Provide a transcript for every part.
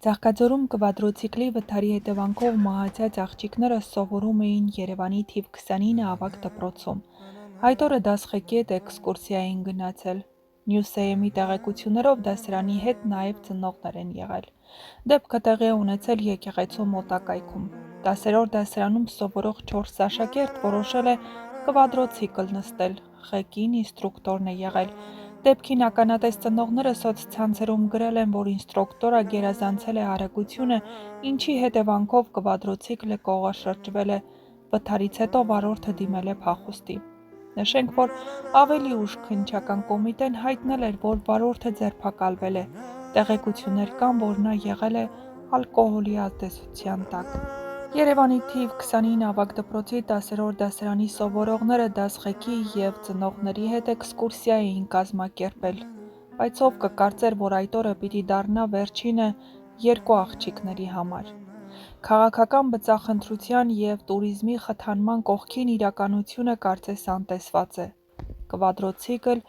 Ծաղկաձորում կվադրոցիկլի վթարի հետևանքով մահացած աղջիկները սովորում էին Երևանի թիվ 29 ավագ դպրոցում։ Այդ օրը դասղեկետ էքսկուրսիա էին գնացել։ Նյուս.am-ի տեղեկություններով դասարանի հետ նաև ծնողներ են եղել։ Դեպքը տեղի է ունեցել եկեղեցու մոտակայքում։ 10-րդ դասարանում սովորող 4 աշակերտ որոշել է կվադրոցիկլ նստել, ղեկին ինստրուկտորն է եղել։ Դեպքին ականատես ծնողները սոցցանցերում գրել են, որ ինստրուկտորը գերազանցել է արագությունը, ինչի հետևանքով կվադրոցիկլը կողաշրջվել է, վթարից հետո վարորդը դիմել է փախուստի։ Նշենք, որ ավելի ուշ քննչական կոմիտեն հայտնել էր, որ վարորդը ձերբակալվել է, տեղեկություններ կան, որ նա եղել է ալկոհոլի ազդեցության տակ։ Երևանի թիվ 29 ավագ դպրոցի 10-րդ դասարանի սովորողները դասղեկի և ծնողների հետ էքսկուրսիա էին կազմակերպել, բայց ով կկարծեր, որ այդ օրը պիտի դառնա վերջինը երկու աղջիկների համար։ Քաղաքական բծախնդրության և տուրիզմի խթանման կողքին իրականությունը կարծես անտեսված է։ Կվադրոցիկլ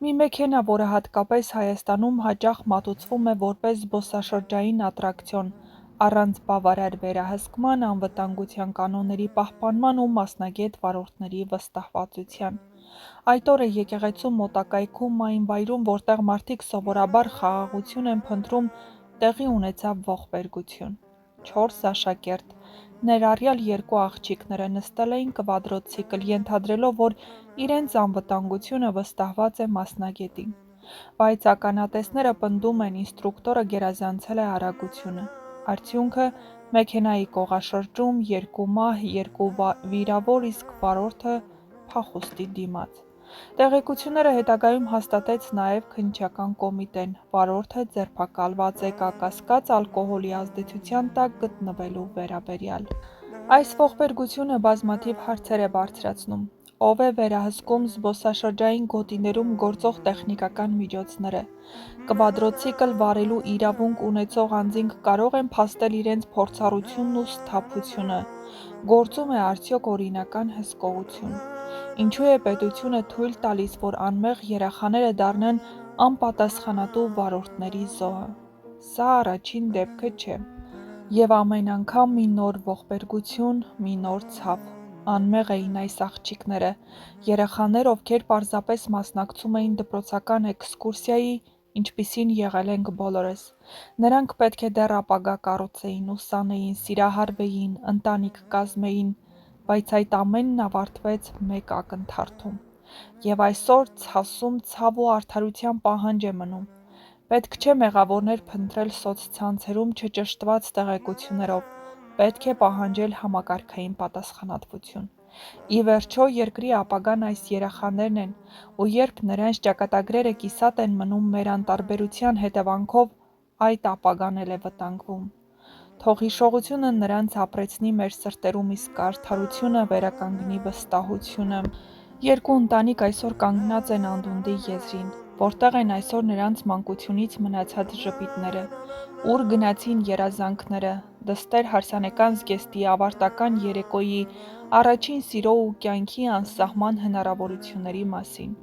մի մեքենա, որը հատկապես Հայաստանում հաճախ մատուցվում է որպես զբոսաշրջային ատրակցիոն, առանց բավարար վերահսկման, անվտանգության կանոնների պահպանման ու մասնագետ վարորդների վստահվածության։ Այդ օրը եկեղեցու մոտակայքում, այն վայրում, որտեղ մարդիկ սովորաբար խաղաղություն են փնտրում, տեղի ունեցավ ողբերգություն։ 4 աշակերտ, ներառյալ երկու աղջիկները, նստել էին կվադրոցիկլ, ենթադրելով, որ իրենց անվտանգությունը վստահված է մասնագետին։ Բայց ականատեսները պնդում են, ինստրուկտորը գերազանցել է արագությունը։ Արդյունքը՝ մեքենայի կողաշրջում, 2 մահ, 2 վիրավոր, իսկ վարորդը փախուստի դիմաց։ Տեղեկությունները հետագայում հաստատեց նաև քննչական կոմիտեն, վարորդը ձերբակալված է կասկած ալկոհոլի ազդեցության տակ գտնվելու վերաբերյալ։ Այս ողբերգությունը բազմաթիվ հարցեր է բարձրացնում։ Ով է վերահսկում զբոսաշրջային գոտիներում գործող տեխնիկական միջոցները։ Կվադրոցիկլ վարելու իրավունք ունեցող անձինք կարող են փաստել իրենց փորձառությունն ու սթափությունը։ Գործում է արդյոք օրինական հսկողություն։ Ինչու է պետությունը թույլ տալիս, որ անմեղ երեխաները դառնան անպատասխանատու վարորդների զոհը։ Սա առաջին դեպքը չէ։ Եվ ամեն անգամ մի նոր ողբերգություն, մի նոր ցավ։ Անմեղ էին այս աղջիկները, երեխաներ, ովքեր պարզապես մասնակցում էին դպրոցական էքսկուրսիայի, ինչպիսին եղել ենք բոլորս։ Նրանք պետք է դեռ ապագա կառուցեին, ուսանեին, սիրահարվեին, ընտանիք կազմեին, բայց այդ ամենն ավարտվեց մեկ ակնթարթում։ Եվ այսօր ցասում ցավ ու արդարության պահանջ է մնում։ Պետք չէ մեղավորներ փնտրել սոցցանցերում չճշտված տեղեկություններով, պետք է պահանջել համակարգային պատասխանատվություն։ Ի վերջո, երկրի ապագան այս երեխաներն են, ու երբ նրանց ճակատագրերը կիսատ են մնում մեր անտարբերության հետևանքով, այդ ապագան էլ է վտանգվում։ Թող հիշողությունը նրանց ապրեցնի մեր սրտերում, իսկ արդարությունը վերականգնի վստահությունը։ Երկու ընտանիք այսօր կանգնած են անդունդի եզրին, որտեղ են այսօր նրանց մանկությունից մնացած ժպիտները, ուր գնացին երազանքները, դստեր հարսանեկան զգեստի ավարտական երեկոյի, առաջին սիրո ու կյանքի անսահման հնարավորությունների մասին։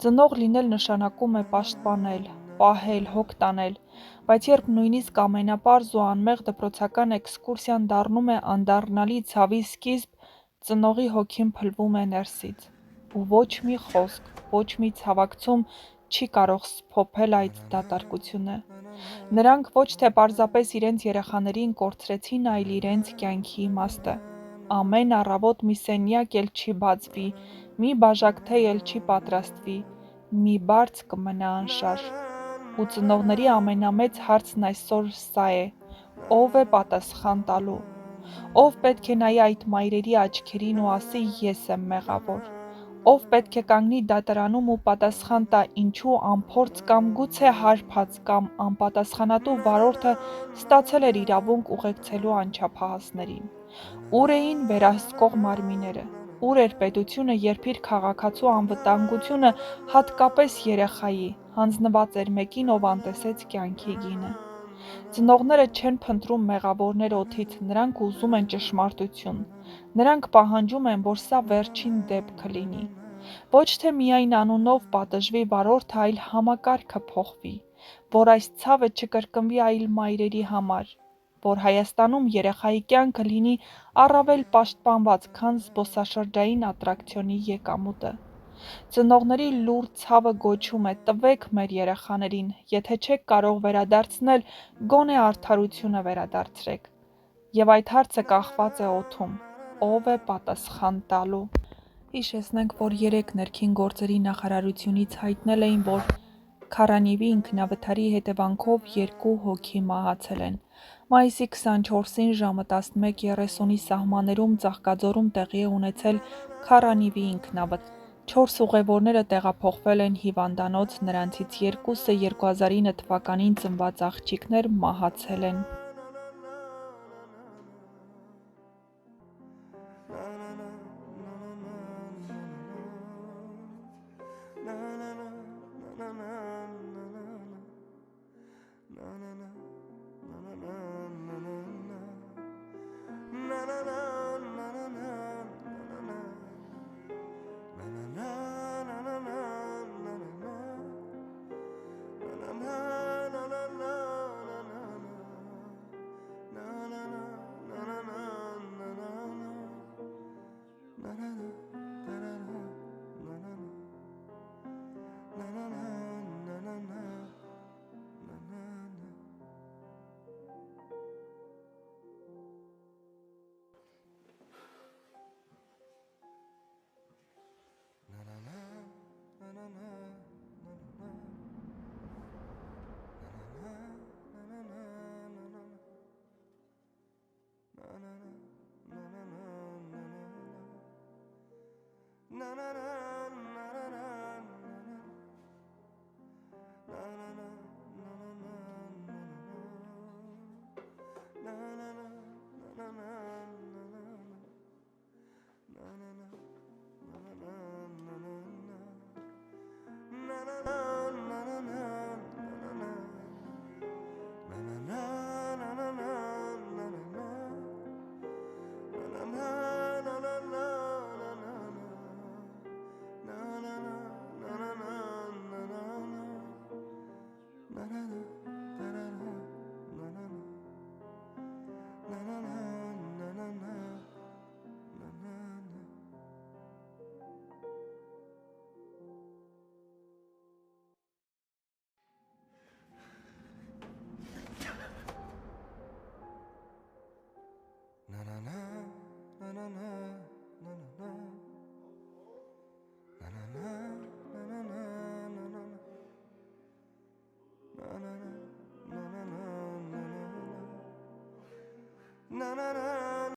Ծնող լինել նշանակում է պաշտպանել, պահել, հոգ տանել, բայց երբ նույնիսկ ամենապարզ ու անմեղ դպրոցական էքսկուրսիան դառնում է անդառնալի ցավի սկիզբ, ծնողի հոգին փլվում է ներսից։ Ու ոչ մի խոսք, ոչ մի ցավակցում չի կարող սփոփել այդ դատարկությունը։ Նրանք ոչ թե պարզապես իրենց երեխաներին կորցրեցին, այլ իրենց կյանքի իմաստը։ Ամեն առավոտ մի սենյակ էլ չի բացվի, մի բաժակ թեյ էլ չի պատրաստվի, մի բարձ կմնա անշարժ։ Ու ծնողների ամենամեծ հարցն այսօր սա է. ով է պատասխան տալու։ Ով պետք է նայի այդ մայրերի աչքերին ու ասի՝ ես եմ մեղավոր։ Ով պետք է կանգնի դատարանում ու պատասխան տա, ինչու անփորձ կամ գուցե հարբած կամ անպատասխանատու վարորդը ստացել էր իրավունք ուղեկցելու անչափահասներին։ Ուր էին վերահսկող մարմինները։ Ուր էր պետությունը, երբ իր քաղաքացու անվտանգությունը, հատկապես երեխայի, հանձնված էր մեկին, ով անտեսեց կյանքի գինը։ Ծնողները չեն փնտրում մեղավորներ օդից, նրանք ուզում են ճշմարտություն։ Նրանք պահանջում են, որ սա վերջին դեպքը լինի։ Ոչ թե միայն անունով պատժվի վարորդը, այլ համակարգը փոխվի։ որ այս ցավը չկրկնվի այլ մայրերի համար, որ Հայաստանում երեխայի կյանքը լինի առավել պաշտպանված, քան զբոսաշրջային ատրակցիոնի եկամուտը։ Ծնողների լուռ ցավը գոչում է՝ տվեք մեր երեխաներին, եթե չեք կարող վերադարձնել, գոնե արդարությունը վերադարձրեք։ Եվ այդ հարցը կախված է օդում. ով է պատասխան տալու։ Հիշեցնենք, որ երեկ ներքին գործերի նախարարությունից հայտնել էին, որ Քարանիվի ինքնավթարի հետևանքով 2 հոգի մահացել են։ Մայիսի 24-ին ժամը 11:30-ի սահմաններում Ծաղկաձորում տեղի է ունեցել Քարանիվի ինքնավթար։ 4 ուղևորները տեղափոխվել են հիվանդանոց, նրանցից 2-ը 2009 թվականին ծնված աղջիկներ մահացել են։ Na na na